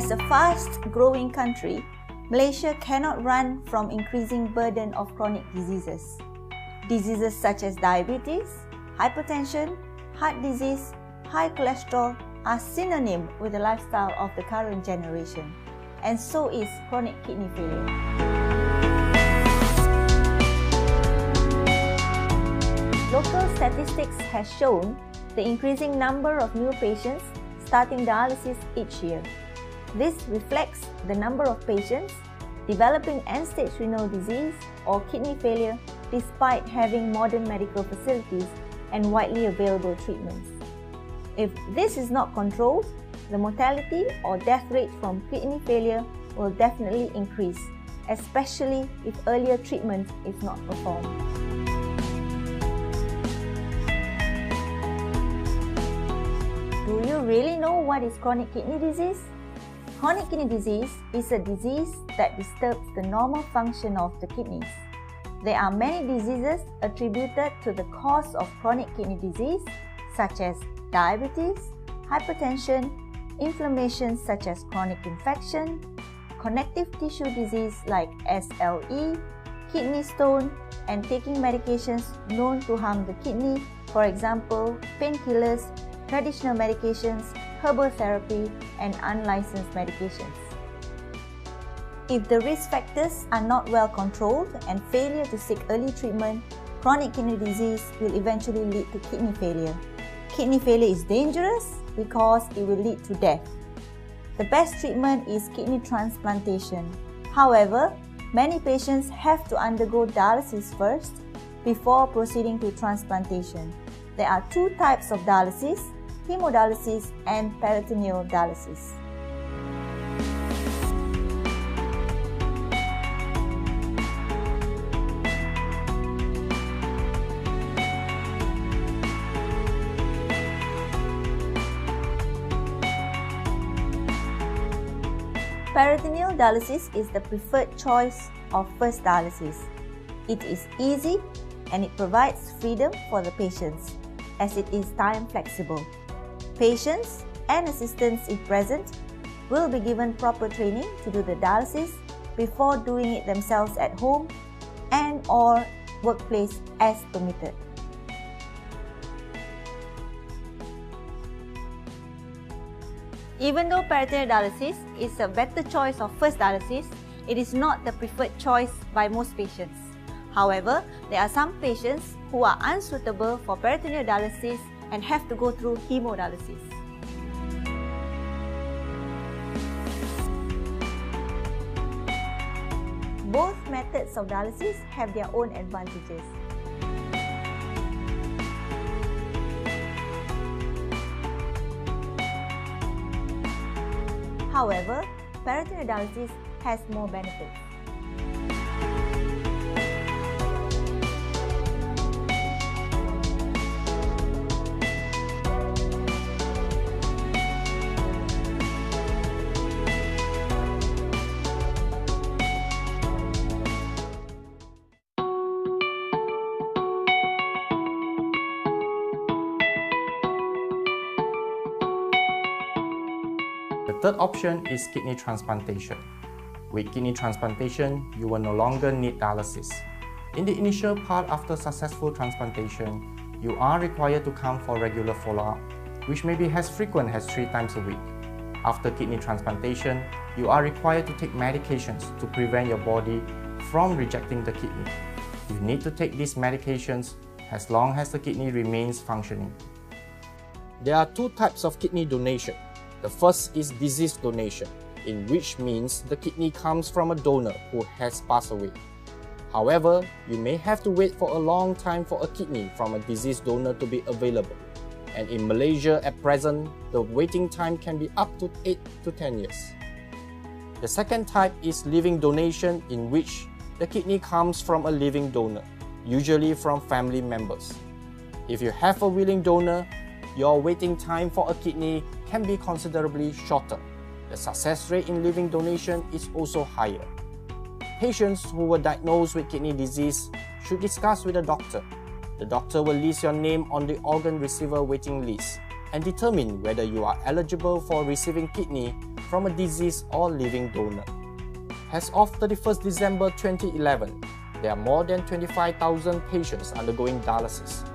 As a fast-growing country, Malaysia cannot run from increasing burden of chronic diseases. Diseases such as diabetes, hypertension, heart disease, high cholesterol are synonym with the lifestyle of the current generation, and so is chronic kidney failure. Local statistics has shown the increasing number of new patients starting dialysis each year. This reflects the number of patients developing end-stage renal disease or kidney failure despite having modern medical facilities and widely available treatments. If this is not controlled, the mortality or death rate from kidney failure will definitely increase, especially if earlier treatment is not performed. Do you really know what is chronic kidney disease? Chronic kidney disease is a disease that disturbs the normal function of the kidneys. There are many diseases attributed to the cause of chronic kidney disease, such as diabetes, hypertension, inflammation such as chronic infection, connective tissue disease like SLE, kidney stone, and taking medications known to harm the kidney, for example, painkillers, traditional medications, herbal therapy, and unlicensed medications. If the risk factors are not well controlled and failure to seek early treatment, chronic kidney disease will eventually lead to kidney failure. Kidney failure is dangerous because it will lead to death. The best treatment is kidney transplantation. However, many patients have to undergo dialysis first before proceeding to transplantation. There are two types of dialysis: hemodialysis and peritoneal dialysis. Peritoneal dialysis is the preferred choice of first dialysis. It is easy and it provides freedom for the patients, as it is time flexible. Patients and assistants, if present, will be given proper training to do the dialysis before doing it themselves at home and/or workplace as permitted. Even though peritoneal dialysis is a better choice of first dialysis, it is not the preferred choice by most patients. However, there are some patients who are unsuitable for peritoneal dialysis and have to go through hemodialysis. Both methods of dialysis have their own advantages. However, peritoneal dialysis has more benefits. The third option is kidney transplantation. With kidney transplantation, you will no longer need dialysis. In the initial part after successful transplantation, you are required to come for regular follow-up, which may be as frequent as 3 times a week. After kidney transplantation, you are required to take medications to prevent your body from rejecting the kidney. You need to take these medications as long as the kidney remains functioning. There are 2 types of kidney donation. The first is disease donation, in which means the kidney comes from a donor who has passed away. However, you may have to wait for a long time for a kidney from a deceased donor to be available. And in Malaysia at present, the waiting time can be up to 8 to 10 years. The second type is living donation, in which the kidney comes from a living donor, usually from family members. If you have a willing donor, your waiting time for a kidney can be considerably shorter. The success rate in living donation is also higher. Patients who were diagnosed with kidney disease should discuss with a doctor. The doctor will list your name on the organ receiver waiting list and determine whether you are eligible for receiving kidney from a deceased or living donor. As of 31st December 2011, there are more than 25,000 patients undergoing dialysis,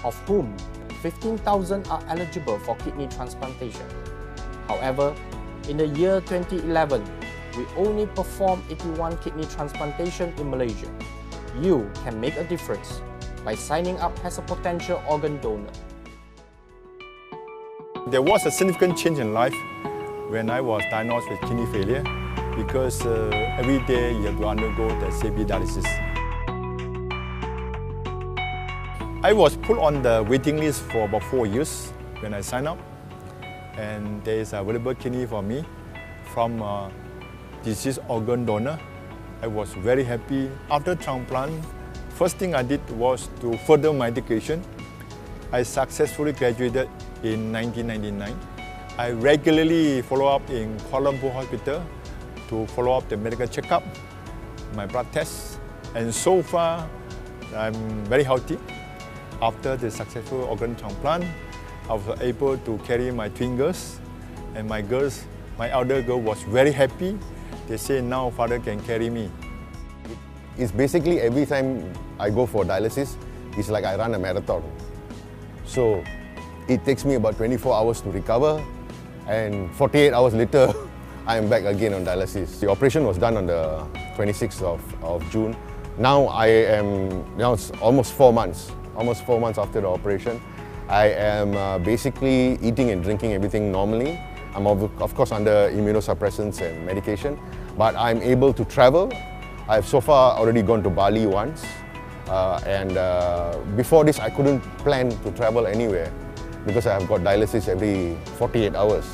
of whom 15,000 are eligible for kidney transplantation. However, in the year 2011, we only performed 81 kidney transplantation in Malaysia. You can make a difference by signing up as a potential organ donor. There was a significant change in life when I was diagnosed with kidney failure because every day you have to undergo the CAP dialysis. I was put on the waiting list for about 4 years when I signed up, and there is available kidney for me from a deceased organ donor. I was very happy. After transplant, first thing I did was to further my education. I successfully graduated in 1999. I regularly follow up in Kuala Lumpur Hospital to follow up the medical checkup, my blood tests, and so far I'm very healthy. After the successful organ transplant, I was able to carry my twin girls, and my elder girl was very happy. They say now father can carry me. It's basically every time I go for dialysis, it's like I run a marathon. So it takes me about 24 hours to recover, and 48 hours later, I am back again on dialysis. The operation was done on the 26th of June. Now it's almost 4 months. Almost 4 months after the operation. I am basically eating and drinking everything normally. I'm of course under immunosuppressants and medication, but I'm able to travel. I've so far already gone to Bali once, and before this I couldn't plan to travel anywhere because I have got dialysis every 48 hours,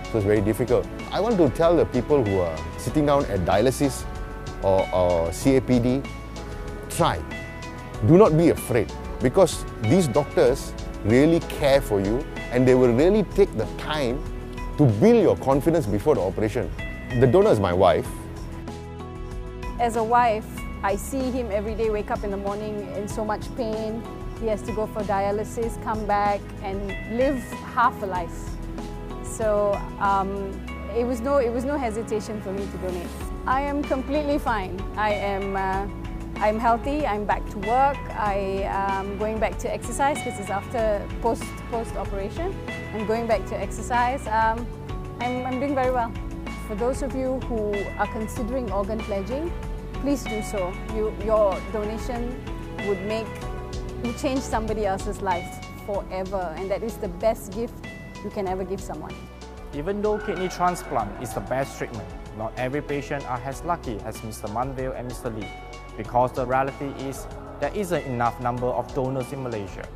so it's very difficult. I want to tell the people who are sitting down at dialysis or CAPD, try. Do not be afraid, because these doctors really care for you and they will really take the time to build your confidence before the operation. The donor is my wife. As a wife, I see him every day wake up in the morning in so much pain. He has to go for dialysis, come back and live half a life. So it was no hesitation for me to donate. I am completely fine. I'm healthy, I'm back to work, I am going back to exercise because it's after post-operation. I'm going back to exercise. I'm doing very well. For those of you who are considering organ pledging, please do so. Your donation would change somebody else's life forever, and that is the best gift you can ever give someone. Even though kidney transplant is the best treatment, not every patient are as lucky as Mr. Manville and Mr. Lee, because the reality is there isn't enough number of donors in Malaysia.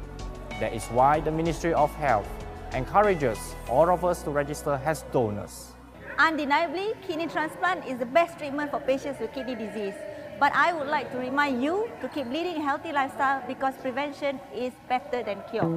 That is why the Ministry of Health encourages all of us to register as donors. Undeniably, kidney transplant is the best treatment for patients with kidney disease. But I would like to remind you to keep leading a healthy lifestyle because prevention is better than cure.